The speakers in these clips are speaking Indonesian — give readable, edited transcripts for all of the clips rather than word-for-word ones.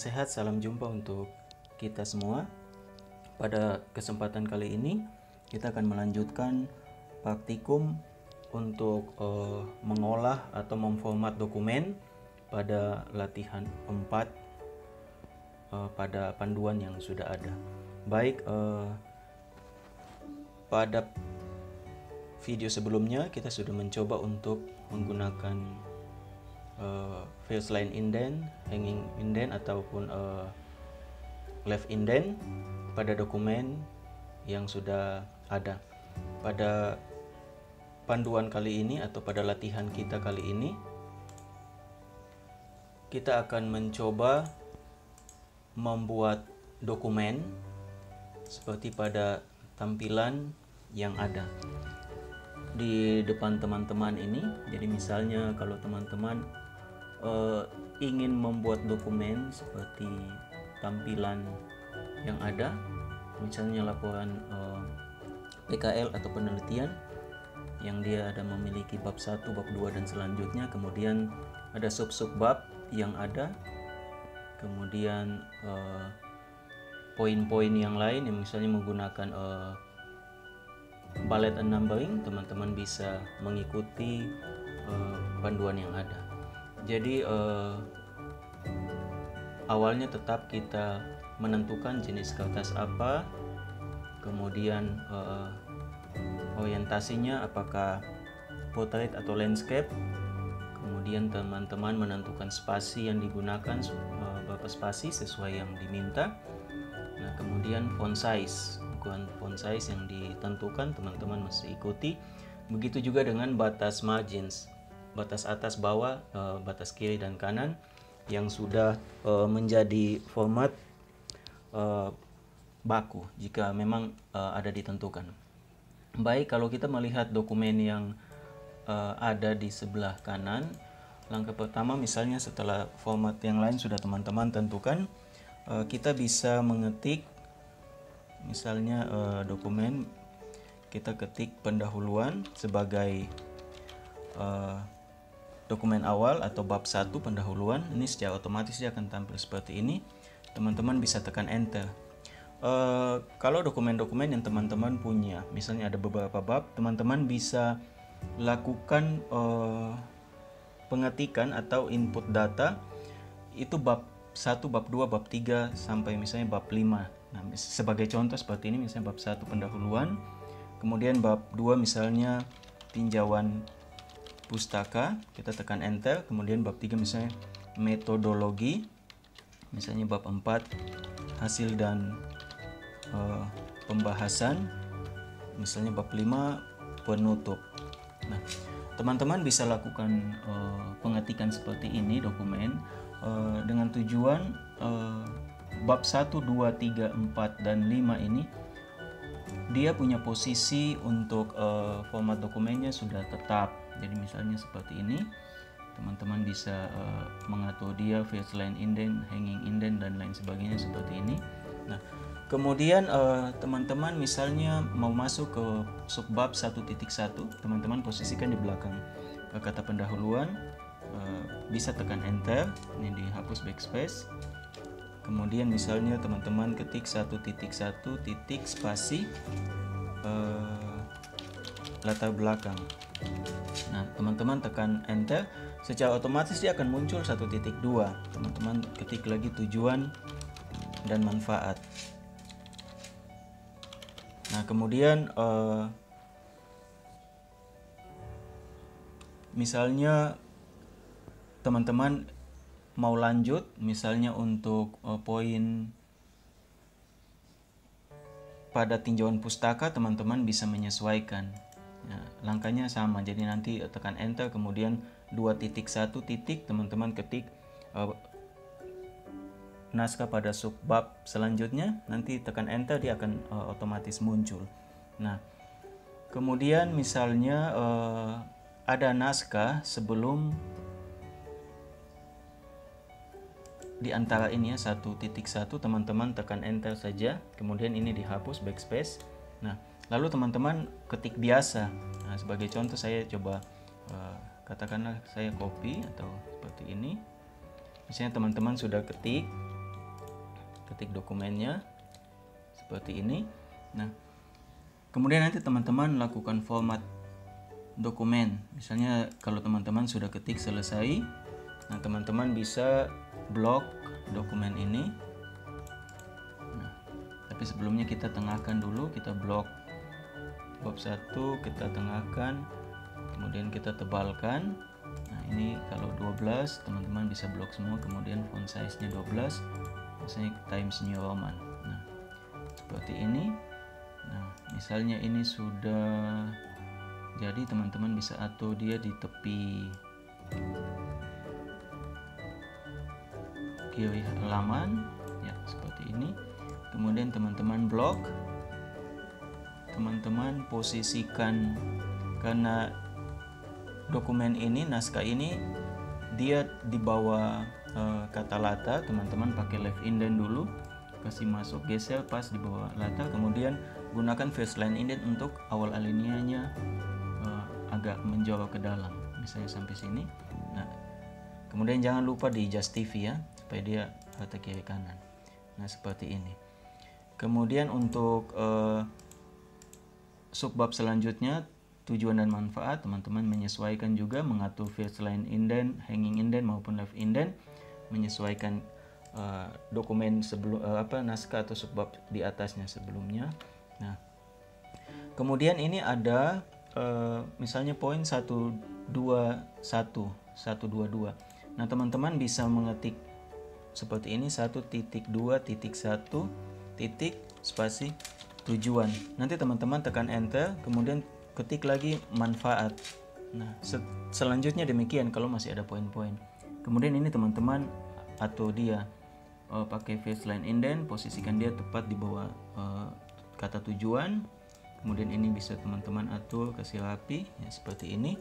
sehat, salam jumpa untuk kita semua. Pada kesempatan kali ini kita akan melanjutkan praktikum untuk mengolah atau memformat dokumen pada latihan 4 pada panduan yang sudah ada. Baik, pada video sebelumnya kita sudah mencoba untuk menggunakan first line indent, hanging indent ataupun left indent pada dokumen yang sudah ada. Pada panduan kali ini atau pada latihan kita kali ini, kita akan mencoba membuat dokumen seperti pada tampilan yang ada di depan teman-teman ini. Jadi misalnya kalau teman-teman ingin membuat dokumen seperti tampilan yang ada, misalnya laporan PKL atau penelitian yang dia ada memiliki bab 1, bab 2 dan selanjutnya, kemudian ada sub-sub bab yang ada, kemudian poin-poin yang lain yang misalnya menggunakan bullet and numbering, teman-teman bisa mengikuti panduan yang ada. Jadi awalnya tetap kita menentukan jenis kertas apa, kemudian orientasinya apakah portrait atau landscape, kemudian teman-teman menentukan spasi yang digunakan, berapa spasi sesuai yang diminta. Nah, kemudian font size, ukuran font size yang ditentukan teman-teman mesti ikuti. Begitu juga dengan batas margins, batas atas bawah, batas kiri dan kanan yang sudah menjadi format baku jika memang ada ditentukan. Baik, kalau kita melihat dokumen yang ada di sebelah kanan, langkah pertama misalnya setelah format yang lain sudah teman-teman tentukan, kita bisa mengetik misalnya dokumen, kita ketik pendahuluan sebagai dokumen awal atau bab 1 pendahuluan. Ini secara otomatis dia akan tampil seperti ini. Teman-teman bisa tekan enter. Kalau dokumen-dokumen yang teman-teman punya, misalnya ada beberapa bab, teman-teman bisa lakukan pengetikan atau input data itu bab 1, bab 2, bab 3 sampai misalnya bab 5. Nah, sebagai contoh seperti ini, misalnya bab 1 pendahuluan, kemudian bab 2 misalnya tinjauan pustaka, kita tekan enter, kemudian bab 3 misalnya metodologi, misalnya bab 4 hasil dan pembahasan, misalnya bab 5 penutup. Nah, teman-teman bisa lakukan pengetikan seperti ini dokumen dengan tujuan bab 1, 2, 3, 4 dan 5 ini dia punya posisi untuk format dokumennya sudah tetap. Jadi misalnya seperti ini, teman-teman bisa mengatur dia first line indent, hanging indent dan lain sebagainya seperti ini. Nah, kemudian teman-teman misalnya mau masuk ke subbab 1.1, teman-teman posisikan di belakang kata pendahuluan, bisa tekan enter, ini dihapus backspace. Kemudian misalnya teman-teman ketik 1.1 titik spasi latar belakang. Nah, teman-teman tekan enter, secara otomatis dia akan muncul 1.2. Teman-teman ketik lagi tujuan dan manfaat. Nah, kemudian misalnya teman-teman mau lanjut, misalnya untuk poin pada tinjauan pustaka, teman-teman bisa menyesuaikan. Nah, langkahnya sama, jadi nanti tekan enter, kemudian 2.1 titik, teman-teman ketik naskah pada subbab selanjutnya, nanti tekan enter, dia akan otomatis muncul. Nah, kemudian misalnya ada naskah sebelum di antara ini ya 1.1, teman-teman tekan enter saja, kemudian ini dihapus backspace. Nah, lalu teman-teman ketik biasa. Nah, sebagai contoh saya coba katakanlah saya copy atau seperti ini. Misalnya teman-teman sudah ketik, ketik dokumennya seperti ini. Nah, kemudian nanti teman-teman lakukan format dokumen. Misalnya kalau teman-teman sudah ketik selesai, nah teman-teman bisa blok dokumen ini. Nah, tapi sebelumnya kita tengahkan dulu, kita blok bab 1, kita tengahkan, kemudian kita tebalkan. Nah, ini kalau 12 teman-teman bisa blok semua, kemudian font size-nya 12, misalnya Times New Roman. Nah, seperti ini. Nah, misalnya ini sudah jadi, teman-teman bisa atur dia di tepi kiri halaman ya, seperti ini. Kemudian teman-teman blok, teman-teman posisikan, karena dokumen ini, naskah ini dia di bawah kata latar, teman-teman pakai left indent dulu, kasih masuk, geser pas di bawah latar, kemudian gunakan first line indent untuk awal alinea-nya agak menjorok ke dalam, misalnya sampai sini. Nah, kemudian jangan lupa di justify ya, supaya dia rata kiri kanan. Nah, seperti ini. Kemudian untuk subbab selanjutnya, tujuan dan manfaat, teman-teman menyesuaikan juga, mengatur first line indent, hanging indent maupun left indent, menyesuaikan dokumen sebelum naskah atau subbab di atasnya sebelumnya. Nah, kemudian ini ada misalnya poin 121, 122. Nah, teman-teman bisa mengetik seperti ini, 1.2.1 titik spasi tujuan. Nanti teman-teman tekan enter, kemudian ketik lagi manfaat. Nah, selanjutnya demikian kalau masih ada poin-poin. Kemudian ini teman-teman atau dia pakai first line indent, posisikan dia tepat di bawah kata tujuan. Kemudian ini bisa teman-teman atur, kasih rapi ya, seperti ini.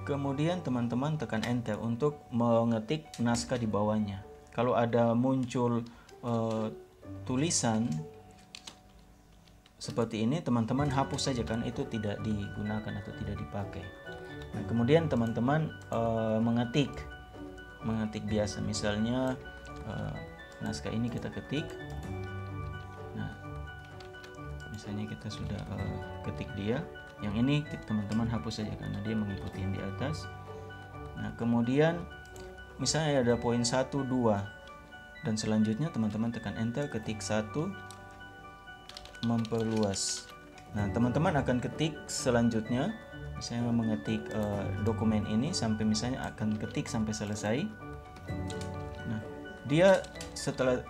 Kemudian teman-teman tekan enter untuk mengetik naskah di bawahnya. Kalau ada muncul tulisan seperti ini, teman-teman hapus saja, kan itu tidak digunakan atau tidak dipakai. Nah, kemudian teman-teman mengetik biasa, misalnya naskah ini kita ketik. Nah, misalnya kita sudah ketik dia, yang ini teman-teman hapus saja karena dia mengikuti yang di atas. Nah, kemudian misalnya ada poin 1, 2 dan selanjutnya teman-teman tekan enter, ketik 1, memperluas. Nah, teman-teman akan ketik selanjutnya, misalnya mengetik dokumen ini sampai, misalnya akan ketik sampai selesai. Nah, dia setelah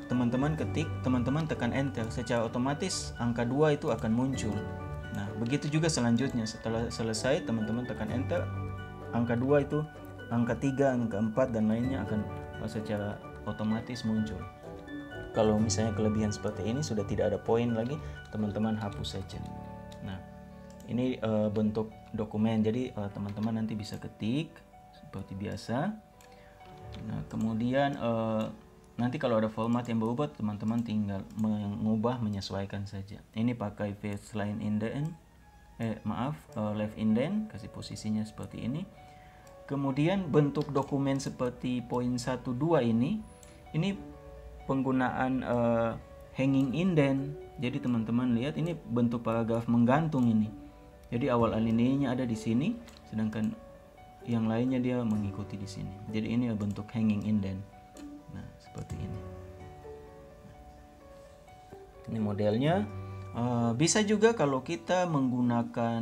teman-teman ketik, teman-teman tekan enter, secara otomatis angka 2 itu akan muncul. Nah, begitu juga selanjutnya, setelah selesai teman-teman tekan enter, angka 2 itu, angka 3, angka 4 dan lainnya akan secara otomatis muncul. Kalau misalnya kelebihan seperti ini sudah tidak ada poin lagi, teman-teman hapus saja. Nah, ini bentuk dokumen, jadi teman-teman nanti bisa ketik seperti biasa. Nah, kemudian nanti kalau ada format yang berubah, teman-teman tinggal mengubah, menyesuaikan saja. Ini pakai first line indent, left indent, kasih posisinya seperti ini. Kemudian bentuk dokumen seperti poin 1, 2 ini penggunaan hanging indent. Jadi teman-teman lihat, ini bentuk paragraf menggantung ini. Jadi awal alineanya ada di sini, sedangkan yang lainnya dia mengikuti di sini. Jadi ini bentuk hanging indent. Nah, seperti ini. Ini modelnya. Bisa juga kalau kita menggunakan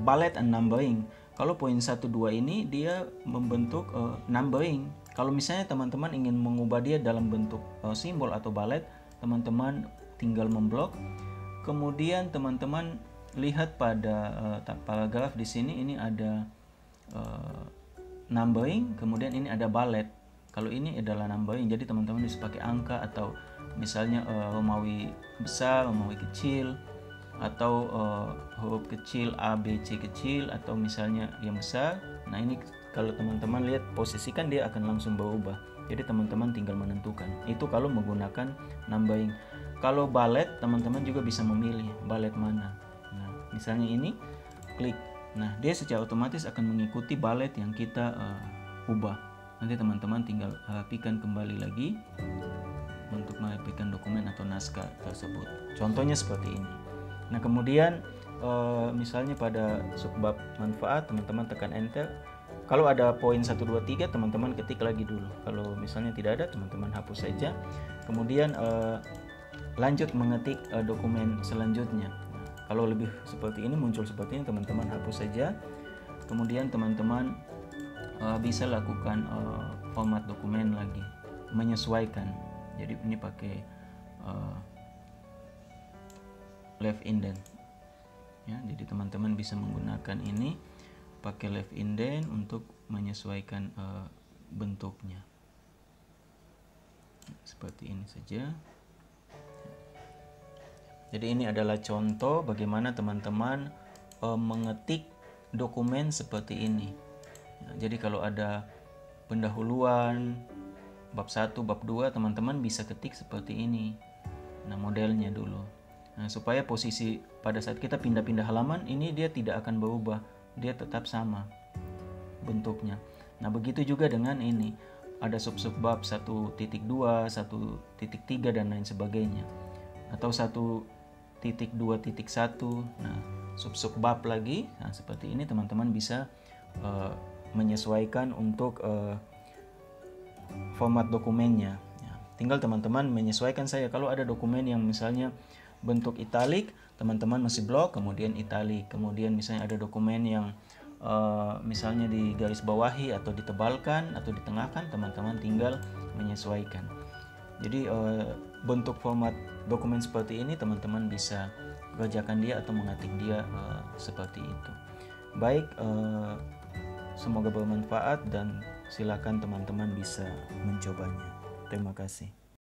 bullet and numbering. Kalau poin 1, 2 ini dia membentuk numbering. Kalau misalnya teman-teman ingin mengubah dia dalam bentuk simbol atau bullet, teman-teman tinggal memblok. Kemudian teman-teman lihat pada paragraf di sini, ini ada numbering, kemudian ini ada bullet. Kalau ini adalah numbering, jadi teman-teman bisa pakai angka atau misalnya Romawi besar, Romawi kecil, atau huruf kecil A, B, C kecil, atau misalnya yang besar. Nah, ini kalau teman-teman lihat posisikan, dia akan langsung berubah. Jadi teman-teman tinggal menentukan. Itu kalau menggunakan numbering. Kalau bullet, teman-teman juga bisa memilih bullet mana. Nah, misalnya ini klik. Nah, dia secara otomatis akan mengikuti bullet yang kita ubah. Nanti teman-teman tinggal rapikan kembali lagi. untuk mengetikkan dokumen atau naskah tersebut. Contohnya seperti ini. Nah, kemudian misalnya pada subbab manfaat, teman-teman tekan enter. Kalau ada poin 1, 2, 3, teman-teman ketik lagi dulu. Kalau misalnya tidak ada, teman-teman hapus saja. Kemudian lanjut mengetik dokumen selanjutnya. Nah, kalau lebih seperti ini, muncul seperti ini, teman-teman hapus saja. Kemudian teman-teman bisa lakukan format dokumen lagi, menyesuaikan. Jadi ini pakai left indent ya. Jadi teman-teman bisa menggunakan ini pakai left indent untuk menyesuaikan bentuknya seperti ini saja. Jadi ini adalah contoh bagaimana teman-teman mengetik dokumen seperti ini ya. Jadi kalau ada pendahuluan bab 1, bab 2, teman-teman bisa ketik seperti ini. Nah, modelnya dulu. Nah, supaya posisi pada saat kita pindah-pindah halaman ini dia tidak akan berubah, dia tetap sama bentuknya. Nah, begitu juga dengan ini. Ada sub-sub bab 1.2, 1.3 dan lain sebagainya. Atau 1.2.1. Nah, sub-sub bab lagi. Nah, seperti ini teman-teman bisa menyesuaikan untuk format dokumennya ya. Tinggal teman-teman menyesuaikan saja. Kalau ada dokumen yang misalnya bentuk italik, teman-teman masih blok kemudian italik. Kemudian misalnya ada dokumen yang misalnya digaris bawahi atau ditebalkan atau ditengahkan, teman-teman tinggal menyesuaikan. Jadi bentuk format dokumen seperti ini teman-teman bisa kerjakan dia atau mengetik dia seperti itu. Baik, semoga bermanfaat dan silakan teman-teman bisa mencobanya. Terima kasih.